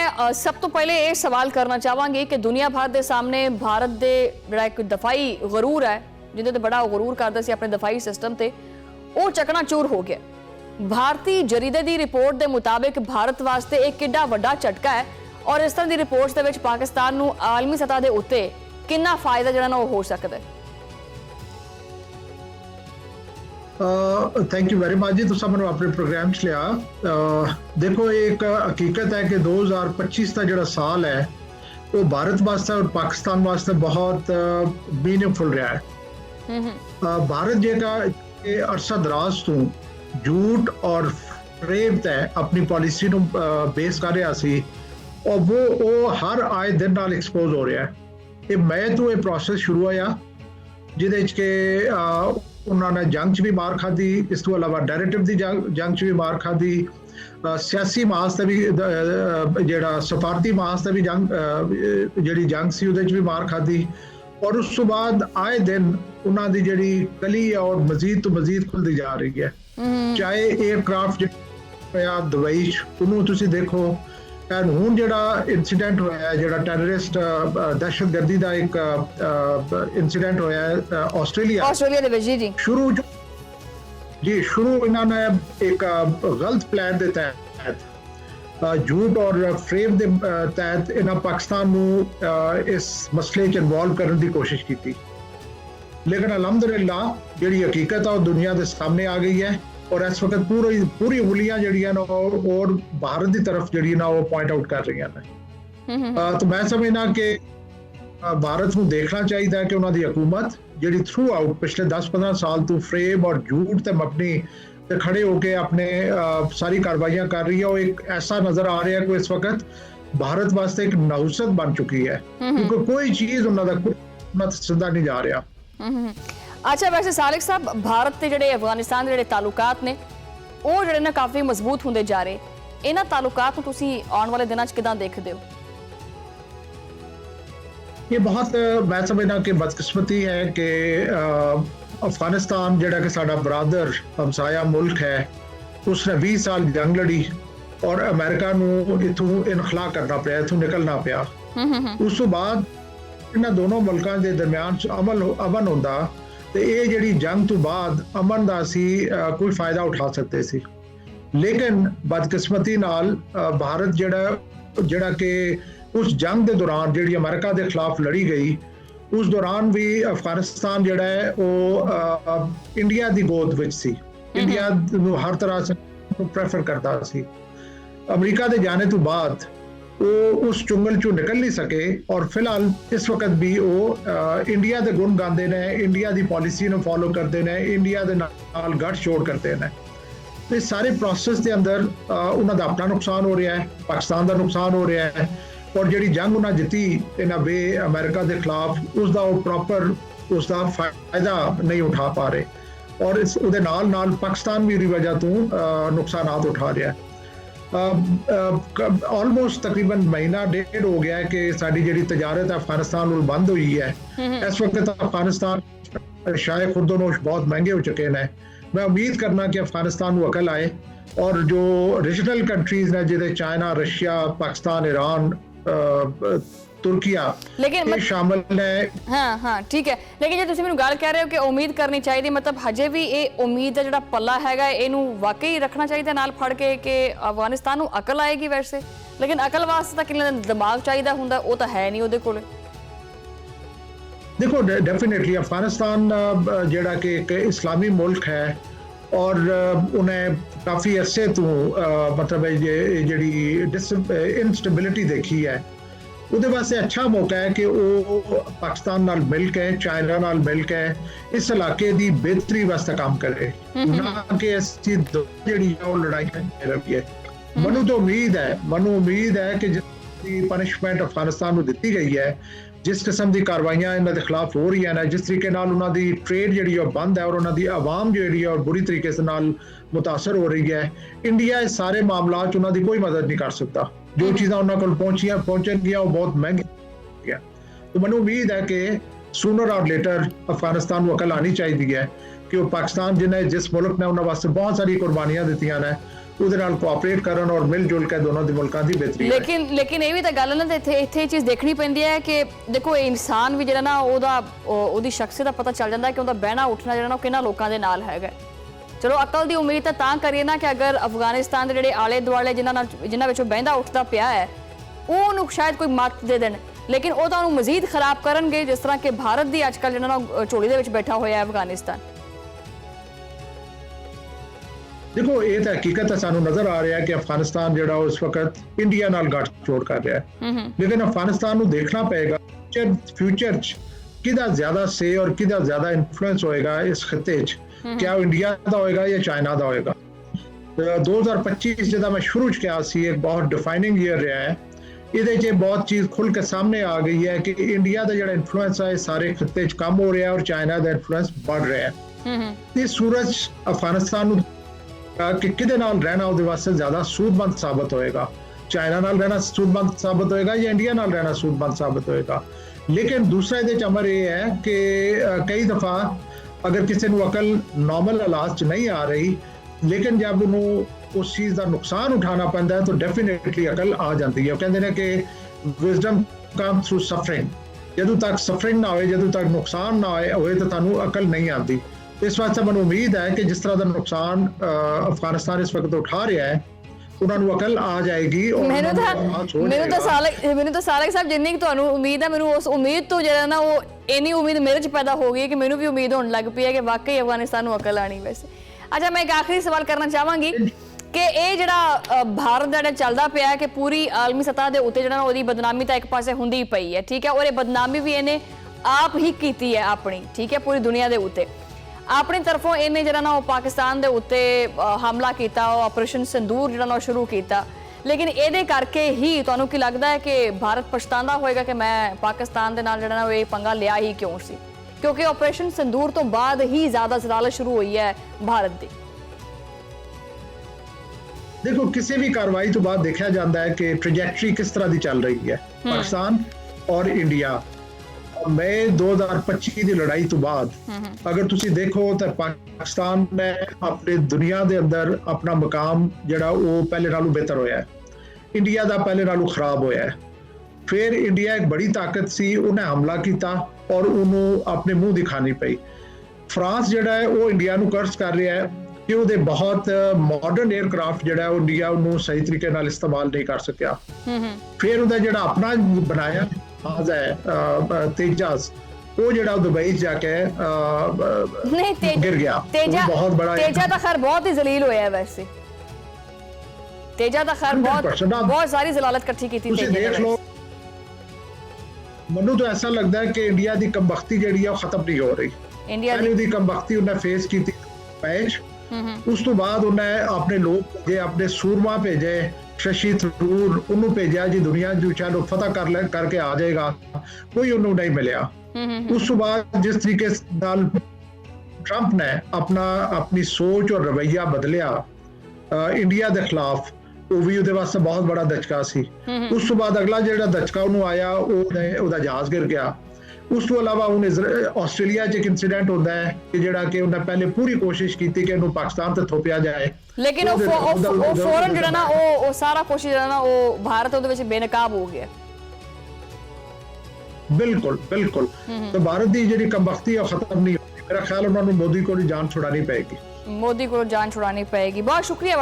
मैं सब तो पहले ये सवाल करना चाहांगी कि दुनिया भर के सामने भारत दे जिहड़ा एक दफाई गरूर है जिहदे ते बड़ा गरूर करदा सी अपने दफाई सिस्टम ते वो चकनाचूर हो गया। भारतीय जरीदे की रिपोर्ट के मुताबिक भारत वास्ते एक किड्डा वड्डा झटका है और इस तरह की रिपोर्ट्स दे विच पाकिस्तान नूं आलमी सतह के उत्ते कितना फायदा जिहड़ा ना हो सकदा है। थैंक यू वेरी मच जी, तुसा मैनूं अपने प्रोग्राम च लिया। देखो एक हकीकत है कि 2025 का जो साल है वो भारत वास्ते और पाकिस्तान वास्ते बहुत मीनिंगफुल रहा है। भारत जेका अरसा दराज तो झूठ और फरेब तय अपनी पॉलिसी नूं बेस कर रहा सी और वो हर आए दिन नाल एक्सपोज हो रहा है। ये मई तो ये प्रोसेस शुरू होया जिहदे च कि उन्होंने जंग च भी मार खाधी, इस तो अलावा डायरेक्टिव की जंग च भी मार खाधी, सियासी मास से भी जेड़ा सफारती मास से भी जंग जी जंग सी उहदे च भी मार खाधी और उस तो बाद आए दिन उन्हों की जी कली है और मजीद तो मजीद खुलती जा रही है। चाहे एयरक्राफ्ट होया दुबई उन्होंने तुसीं देखो एंड हुण जिहड़ा इंसीडेंट होया जिहड़ा टैररिस्ट दहशतगर्दी का एक इंसीडेंट होया ऑस्ट्रेलिया दे विच जी शुरू इन्होंने एक गलत प्लान के तहत झूठ और फ्रेम के तहत इन्होंने पाकिस्तान नूं इस मसले च इन्वॉल्व करने की कोशिश की, लेकिन अलहमदुलिल्लाह जिहड़ी हकीकत है दुनिया के सामने आ गई है और इस वक्त पूरी उंगलियां जड़ियां ना और भारत की तरफ जड़ी ना वो पॉइंट आउट कर रही हैं। तो मैं समझना कि भारत को देखना चाहिए कि उन्होंने हुकूमत जी थ्रू आउट पिछले 10-15 साल तो फ्रेम और झूठ ते अपनी खड़े होके अपने सारी कार्रवाइयां कर रही है और एक ऐसा नजर आ रहा है कि इस वक्त भारत वास्ते एक नहुसत बन चुकी है क्योंकि कोई चीज उन्होंने सीधा नहीं जा रहा। अच्छा, वैसे सालिक साहब भारत के जिहड़े अफगानिस्तान के तालुकात ने वो जिहड़े ना काफ़ी मजबूत होंदे जा रहे, इन्हां तालुकात नूं तुसीं आउण वाले दिनां च किदां देखदे हो? ये बहुत मैं समझना कि बदकिस्मती है कि अफगानिस्तान जिहड़ा कि साडा बरादर हमसाया मुल्क है उसने 20 साल जंग लड़ी और अमेरिका नूं इथों इनखला करना पिया, इथों निकलना पिया। उस तो बाद इन्हां दोनों मुल्कां दे दरमियान अमन होंदा तो ये जी जंग तो बाद अमन का असी कोई फायदा उठा सकते सी, लेकिन बदकिस्मती नाल भारत जिहड़ा कि उस जंग के दौरान जी अमेरिका के खिलाफ लड़ी गई उस दौरान भी अफगानिस्तान जिहड़ा है वो इंडिया की गोद विच सी, इंडिया हर तरह से प्रेफर करता सी। अमरीका के जाने तो बाद वो उस चुंगल चो निकल नहीं सके और फिलहाल इस वक्त भी वो इंडिया के गुण गाते हैं, इंडिया की पॉलिसी ने फॉलो करते हैं, इंडिया के नाल गठ जोड़ करते हैं। तो इस सारे प्रोसेस के अंदर उन्होंने अपना नुकसान हो रहा है, पाकिस्तान का नुकसान हो रहा है और जी जंग उन्हें जीती इन्हें बे अमेरिका के खिलाफ उसका वो प्रॉपर उसका फायदा नहीं उठा पा रहे और इस उहदे नाल पाकिस्तान भी वजह तो नुकसान उठा रहा है। ऑलमोस्ट तकरीबन महीना डेढ़ हो गया है कि साड़ी जी तजारत अफगानिस्तान बंद हुई है। इस वक्त अफगानिस्तान शायद खुर्दोनोश बहुत महंगे हो चुके हैं। मैं उम्मीद करना कि अफगानिस्तान को अकल आए और जो रीजनल कंट्रीज ने जिसे China, Russia, Pakistan, Iran, Türkiye लेकिन शामिल है। हाँ ठीक है, लेकिन जो तुसीं मैनूं गल कह रहे हो कि उम्मीद करनी चाहिए, मतलब हजे भी ये उम्मीद का जिहड़ा पल्ला हैगा इहनूं वाकई रखना चाहिए नाल फड़ के कि अफगानिस्तान नूं अकल आएगी वैसे, लेकिन अकल वास्ते तां किन्ना दिमाग चाहिए हुंदा वो तो है नहीं उहदे कोल। देखो डेफिनेटली अफगानिस्तान जिहड़ा कि एक इस्लामी मुल्क है और उन्हें काफ़ी अरसे तो मतलब जी इंस्टेबिलिटी देखी है, उहदे वास्ते अच्छा मौका है कि वो पाकिस्तान नाल मिल के चाइना नाल मिल के इस इलाके की बेहतरी वास्ते काम करे, ना कि ऐसी जी लड़ाई रही है। मनु तो उम्मीद है कि जिस पनिशमेंट अफगानिस्तान को दी गई है, जिस किस्म की कार्रवाइयां इन्होंने खिलाफ हो रही हैं, जिस तरीके उन्होंने ट्रेड जी बंद है और उन्होंने आवाम जी और बुरी तरीके से मुतासर हो रही है, इंडिया इस सारे मामला उन्होंने कोई मदद नहीं कर सकता। जो चीज़ा उन्होंने को पहुंचनगियां वो बहुत महंगी है। तो मैंने उम्मीद है कि सूनर और लेटर अफगानिस्तान को अकल आनी चाहिए है कि वो पाकिस्तान जिन्हें जिस मुल्क ने उन्होंने वास्ते बहुत सारी कुर्बानियां दी ने ਉਹਦੇ ਨਾਲ ਕੋਆਪਰੇਟ ਕਰਨ ਔਰ ਮਿਲ ਜੁਲ ਕੇ ਦੋਨੋਂ ਦੇ ਮੁਲਕਾਂ ਦੀ ਬਿਹਤਰੀ ਹੋਏ। ਲੇਕਿਨ ਇਹ ਵੀ ਤਾਂ ਗੱਲ ਹੈ ਨਾ, ਤੇ ਇੱਥੇ ਇਹ ਚੀਜ਼ ਦੇਖਣੀ ਪੈਂਦੀ ਹੈ ਕਿ ਦੇਖੋ ਇਨਸਾਨ ਵੀ ਜਿਹੜਾ ਨਾ ਉਹਦੀ ਸ਼ਖਸੀਅਤ ਦਾ ਪਤਾ ਚੱਲ ਜਾਂਦਾ ਕਿ ਉਹਦਾ ਬਹਿਣਾ ਉੱਠਣਾ ਜਿਹੜਾ ਨਾ ਉਹ ਕਿਹਨਾਂ ਲੋਕਾਂ ਦੇ ਨਾਲ ਹੈਗਾ। ਚਲੋ ਅਕਲ ਦੀ ਉਮੀਦ ਤਾਂ ਕਰੀਏ ਨਾ ਕਿ ਅਗਰ ਅਫਗਾਨਿਸਤਾਨ ਦੇ ਜਿਹੜੇ ਆਲੇ ਦੁਆਲੇ ਜਿਨ੍ਹਾਂ ਵਿੱਚੋਂ ਬਹਿੰਦਾ ਉੱਠਦਾ ਪਿਆ ਹੈ ਉਹ ਉਹਨੂੰ ਸ਼ਾਇਦ ਕੋਈ ਮੱਤ ਦੇ ਦੇਣ, ਲੇਕਿਨ ਉਹ ਤਾਂ ਉਹਨੂੰ ਮਜ਼ੀਦ ਖਰਾਬ ਕਰਨਗੇ, ਜਿਸ ਤਰ੍ਹਾਂ ਕਿ ਭਾਰਤ ਦੀ ਅੱਜ ਕੱਲ੍ਹ ਜਿਹੜਾ ਨਾ ਝੋਲੀ ਦੇ ਵਿੱਚ ਬੈਠਾ ਹੋਇਆ ਹੈ ਅਫਗਾਨਿਸਤਾਨ। ਦੇਖੋ ਇਹ ਤਾਂ ਹਕੀਕਤ ਹੈ, ਸਾਨੂੰ ਨਜ਼ਰ ਆ ਰਿਹਾ ਹੈ ਕਿ ਅਫਗਾਨਿਸਤਾਨ ਜਿਹੜਾ ਉਸ ਵਕਤ ਇੰਡੀਆ ਨਾਲ ਗੱਠਜੋੜ ਕਰ ਰਿਹਾ ਹੈ, ਲੇਕਿਨ ਅਫਗਾਨਿਸਤਾਨ ਨੂੰ ਦੇਖਣਾ ਪਏਗਾ ਫਿਊਚਰ 'ਚ ਕਿਹਦਾ ਜ਼ਿਆਦਾ ਸੇ ਔਰ ਕਿਹਦਾ ਜ਼ਿਆਦਾ ਇਨਫਲੂਐਂਸ ਹੋਏਗਾ ਇਸ ਖਿੱਤੇ 'ਚ, ਕਿਆ ਉਹ ਇੰਡੀਆ ਦਾ ਹੋਏਗਾ ਜਾਂ ਚਾਈਨਾ ਦਾ ਹੋਏਗਾ। 2025 ਜਿਹਦਾ ਮੈਂ ਸ਼ੁਰੂ 'ਚ ਕਿਹਾ ਸੀ ਇੱਕ ਬਹੁਤ ਡਿਫਾਈਨਿੰਗ ਈਅਰ ਰਿਹਾ ਹੈ, ਇਹਦੇ 'ਚ ਬਹੁਤ ਚੀਜ਼ ਖੁੱਲ ਕੇ ਸਾਹਮਣੇ ਆ ਗਈ ਹੈ ਕਿ ਇੰਡੀਆ ਦਾ ਜਿਹੜਾ ਇਨਫਲੂਐਂਸ ਹੈ ਸਾਰੇ ਖਿੱਤੇ 'ਚ ਕਮ ਹੋ ਰਿਹਾ ਔਰ ਚਾਈਨਾ ਦਾ ਇਨਫਲੂਐਂਸ ਵੱਧ ਰਿਹਾ ਹੈ। ਇਸ ਸੂਰਤ 'ਚ ਅਫਗਾਨਿਸਤਾਨ ਨੂੰ ਕਿ ਕਿਹਦੇ ਨਾਲ ਰਹਿਣਾ ਉਹਦੇ ਵਾਸਤੇ ਜ਼ਿਆਦਾ ਸੂਦਮੰਦ ਸਾਬਤ ਹੋਏਗਾ, ਚਾਈਨਾ ਨਾਲ ਰਹਿਣਾ ਸੂਦਮੰਦ ਸਾਬਤ ਹੋਏਗਾ ਜਾਂ ਇੰਡੀਆ ਨਾਲ ਰਹਿਣਾ ਸੂਦਮੰਦ ਸਾਬਤ ਹੋਏਗਾ। ਲੇਕਿਨ ਦੂਸਰਾ ਇਹਦੇ 'ਚ ਅਮਰ ਇਹ ਹੈ ਕਿ ਕਈ ਦਫਾ ਅਗਰ ਕਿਸੇ ਨੂੰ ਅਕਲ ਨॉर्मल ਹਾਲਾਤ 'ਚ ਨਹੀਂ ਆ ਰਹੀ, ਲੇਕਿਨ ਜਦ ਉਹਨੂੰ ਉਸ ਚੀਜ਼ ਦਾ ਨੁਕਸਾਨ ਉਠਾਉਣਾ ਪੈਂਦਾ ਹੈ ਤਾਂ ਡੈਫੀਨੇਟਲੀ ਅਕਲ ਆ ਜਾਂਦੀ ਹੈ। ਉਹ ਕਹਿੰਦੇ ਨੇ ਕਿ ਵਿਜ਼ਡਮ ਕਮ ਥਰੂ ਸਫਰਿੰਗ, ਜਦੋਂ ਤੱਕ ਸਫਰਿੰਗ ਨਾ ਹੋਏ, ਜਦੋਂ ਤੱਕ ਨੁਕਸਾਨ ਨਾ ਹੋਏ ਤਾਂ ਤੁਹਾਨੂੰ ਅਕਲ ਨਹੀਂ ਆਉਂਦੀ। ਇਸ ਵਾਸਤੇ ਮੈਨੂੰ ਉਮੀਦ ਹੈ ਕਿ ਜਿਸ ਤਰ੍ਹਾਂ ਦਾ ਨੁਕਸਾਨ ਅਫਗਾਨਿਸਤਾਨ ਇਸ ਵਕਤ ਉਠਾ ਰਿਹਾ ਹੈ ਉਹਨਾਂ ਨੂੰ ਅਕਲ ਆ ਜਾਏਗੀ। ਮੈਨੂੰ ਤਾਂ ਸਾਲਕ ਸਾਹਿਬ ਜਿੰਨੀ ਕਿ ਤੁਹਾਨੂੰ ਉਮੀਦ ਹੈ, ਮੈਨੂੰ ਉਸ ਉਮੀਦ ਤੋਂ ਜਿਹੜਾ ਨਾ ਉਹ ਇੰਨੀ ਉਮੀਦ ਮੇਰੇ 'ਚ ਪੈਦਾ ਹੋ ਗਈ ਕਿ ਮੈਨੂੰ ਵੀ ਉਮੀਦ ਹੋਣ ਲੱਗ ਪਈ ਹੈ ਕਿ ਵਾਕਈ ਅਫਗਾਨਿਸਤਾਨ ਨੂੰ ਅਕਲ ਆਣੀ। ਵੈਸੇ ਅੱਛਾ, ਮੈਂ ਇੱਕ ਆਖਰੀ ਸਵਾਲ ਕਰਨਾ ਚਾਹਾਂਗੀ ਕਿ ਇਹ ਜਿਹੜਾ ਭਾਰਤ ਦਾ ਜਿਹੜਾ ਚੱਲਦਾ ਪਿਆ ਹੈ ਕਿ ਪੂਰੀ ਆਲਮੀ ਸਤਹ ਦੇ ਉੱਤੇ ਜਿਹੜਾ ਉਹਦੀ ਬਦਨਾਮੀ ਤਾਂ ਇੱਕ ਪਾਸੇ ਹੁੰਦੀ ਹੀ ਪਈ ਹੈ, ਠੀਕ ਹੈ, ਔਰ ਇਹ ਬਦਨਾਮੀ ਵੀ ਇਹਨੇ ਆਪ ਹੀ ਕੀਤੀ ਹੈ ਆਪਣੀ, ਠੀਕ ਹੈ, ਪੂਰੀ ਦੁਨੀਆ ਦੇ ਉੱਤੇ ਆਪਣੀ ਤਰਫੋਂ ਇਹਨੇ ਜਿਹੜਾ ਨਾ ਉਹ ਪਾਕਿਸਤਾਨ ਦੇ ਉੱਤੇ ਹਮਲਾ ਕੀਤਾ, ਉਹ ਆਪਰੇਸ਼ਨ ਸਿੰਦੂਰ ਜਿਹੜਾ ਨਾ ਸ਼ੁਰੂ ਕੀਤਾ। ਲੇਕਿਨ ਇਹਦੇ ਕਰਕੇ ਹੀ ਤੁਹਾਨੂੰ ਕੀ ਲੱਗਦਾ ਹੈ ਕਿ ਭਾਰਤ ਪਛਤਾਉਂਦਾ ਹੋਏਗਾ ਕਿ ਮੈਂ ਪਾਕਿਸਤਾਨ ਦੇ ਨਾਲ ਜਿਹੜਾ ਨਾ ਇਹ ਪੰਗਾ ਲਿਆ ਹੀ ਕਿਉਂ ਸੀ? ਕਿਉਂਕਿ ਆਪਰੇਸ਼ਨ ਸਿੰਦੂਰ ਤੋਂ ਬਾਅਦ ਹੀ ਜ਼ਿਆਦਾ ਜ਼ਲਾਲਤ ਸ਼ੁਰੂ ਹੋਈ ਹੈ ਭਾਰਤ ਦੀ। ਦੇਖੋ ਕਿਸੇ ਵੀ ਕਾਰਵਾਈ ਤੋਂ ਬਾਅਦ ਦੇਖਿਆ ਜਾਂਦਾ ਹੈ ਕਿ ਟ੍ਰੈਜੈਕਟਰੀ ਕਿਸ ਤਰ੍ਹਾਂ ਦੀ ਚੱਲ ਰਹੀ ਹੈ ਪਾਕਿਸਤਾਨ ਔਰ ਇੰਡੀਆ। ਮਈ 2025 ਦੀ ਲੜਾਈ ਤੋਂ ਬਾਅਦ ਅਗਰ ਤੁਸੀਂ ਦੇਖੋ ਤਾਂ ਪਾਕਿਸਤਾਨ ਨੇ ਆਪਣੇ ਦੁਨੀਆ ਦੇ ਅੰਦਰ ਆਪਣਾ ਮਕਾਮ ਜਿਹੜਾ ਉਹ ਪਹਿਲੇ ਨਾਲੋਂ ਬਿਹਤਰ ਹੋਇਆ ਹੈ, ਇੰਡੀਆ ਦਾ ਪਹਿਲੇ ਨਾਲੋਂ ਖਰਾਬ ਹੋਇਆ ਹੈ। ਫਿਰ ਇੰਡੀਆ ਇੱਕ ਬੜੀ ਤਾਕਤ ਸੀ, ਉਹਨੇ ਹਮਲਾ ਕੀਤਾ ਔਰ ਉਹਨੂੰ ਆਪਣੇ ਮੂੰਹ ਦਿਖਾਣੀ ਪਈ। ਫਰਾਂਸ ਜਿਹੜਾ ਹੈ ਉਹ ਇੰਡੀਆ ਨੂੰ ਕਰਜ਼ ਕਰ ਰਿਹਾ ਹੈ ਕਿ ਉਹਦੇ ਬਹੁਤ ਮਾਡਰਨ 에ਅਰਕ੍ਰਾਫਟ ਜਿਹੜਾ ਉਹ ਇੰਡੀਆ ਉਹਨੂੰ ਸਹੀ ਤਰੀਕੇ ਨਾਲ ਇਸਤੇਮਾਲ ਨਹੀਂ ਕਰ ਸਕਿਆ। ਫਿਰ ਉਹਦਾ ਜਿਹੜਾ ਆਪਣਾ ਬਣਾਇਆ ਜਹਾਜ਼ ਹੈ ਤੇਜਾਸ, ਉਹ ਜਿਹੜਾ ਦੁਬਈ ਜਾ ਕੇ ਗਿਰ ਗਿਆ। ਬਹੁਤ ਬੜਾ ਤੇਜਾ ਤਾਂ ਖੈਰ ਬਹੁਤ ਹੀ ਜ਼ਲੀਲ ਹੋਇਆ ਵੈਸੇ, ਤੇਜਾ ਤਾਂ ਖੈਰ ਬਹੁਤ ਸਾਰੀ ਜ਼ਲਾਲਤ ਇਕੱਠੀ ਕੀਤੀ ਤੁਸੀਂ ਦੇਖ ਲਓ। ਮੈਨੂੰ ਤਾਂ ਐਸਾ ਲੱਗਦਾ ਹੈ ਕਿ ਇੰਡੀਆ ਦੀ ਕਮਬਖਤੀ ਜਿਹੜੀ ਹੈ ਉਹ ਖਤਮ ਨਹੀਂ ਹੋ ਰਹੀ। ਇੰਡੀਆ ਦੀ ਕਮਬਖਤੀ ਉਹਨੇ ਫੇਸ ਕੀਤੀ ਪੈਚ, ਉਸ ਤੋਂ ਬਾਅਦ ਉਹਨੇ ਆਪਣੇ ਲੋਕ ਭੇਜੇ, ਆਪਣੇ ਸੂਰਮਾ ਭੇਜੇ, ਸ਼ਸ਼ੀ ਥਰੂਰ ਉਹਨੂੰ ਭੇਜਿਆ ਜੀ ਦੁਨੀਆ ਜੋ ਚਾਹੋ ਫਤਹ ਕਰਕੇ ਆ ਜਾਏਗਾ, ਕੋਈ ਉਹਨੂੰ ਨਹੀਂ ਮਿਲਿਆ। ਉਸ ਤੋਂ ਬਾਅਦ ਜਿਸ ਤਰੀਕੇ ਨਾਲ ਟਰੰਪ ਨੇ ਆਪਣੀ ਸੋਚ ਔਰ ਰਵੱਈਆ ਬਦਲਿਆ ਇੰਡੀਆ ਦੇ ਖਿਲਾਫ, ਉਹ ਵੀ ਉਹਦੇ ਵਾਸਤੇ ਬਹੁਤ ਬੜਾ ਦਚਕਾ ਸੀ। ਉਸ ਤੋਂ ਬਾਅਦ ਅਗਲਾ ਜਿਹੜਾ ਦਚਕਾ ਉਹਨੂੰ ਆਇਆ ਉਹਦਾ ਜਹਾਜ਼ ਗਿਰ ਗਿਆ। ਉਸ ਤੋਂ ਇਲਾਵਾ ਹੁਣ ਆਸਟ੍ਰੇਲੀਆ 'ਚ ਇੱਕ ਇਨਸੀਡੈਂਟ ਹੁੰਦਾ ਹੈ ਕਿ ਜਿਹੜਾ ਕਿ ਉਹਨੇ ਪਹਿਲੇ ਪੂਰੀ ਕੋਸ਼ਿਸ਼ ਕੀਤੀ ਕਿ ਇਹਨੂੰ ਪਾਕਿਸਤਾਨ ਤੇ ਥੋਪਿਆ ਜਾਏ, ਲੇਕਿਨ ਉਹ ਫੌਰਨ ਜਿਹੜਾ ਨਾ ਉਹ ਸਾਰਾ ਕੋਸ਼ਿਸ਼ ਜਿਹੜਾ ਨਾ ਉਹ ਭਾਰਤ ਉਹਦੇ ਵਿੱਚ ਬੇਨਕਾਬ ਹੋ ਗਿਆ। ਬਿਲਕੁਲ ਤਾਂ ਭਾਰਤ ਦੀ ਜਿਹੜੀ ਕਮਬਖਤੀ ਉਹ ਖਤਮ ਨਹੀਂ ਹੋਈ। ਮੇਰਾ ਖਿਆਲ ਉਹਨਾਂ ਨੂੰ ਮੋਦੀ ਕੋਲ ਜਾਨ ਛੁਡਾਣੀ ਪਏਗੀ। ਬਹੁਤ ਸ਼ੁਕਰੀਆ।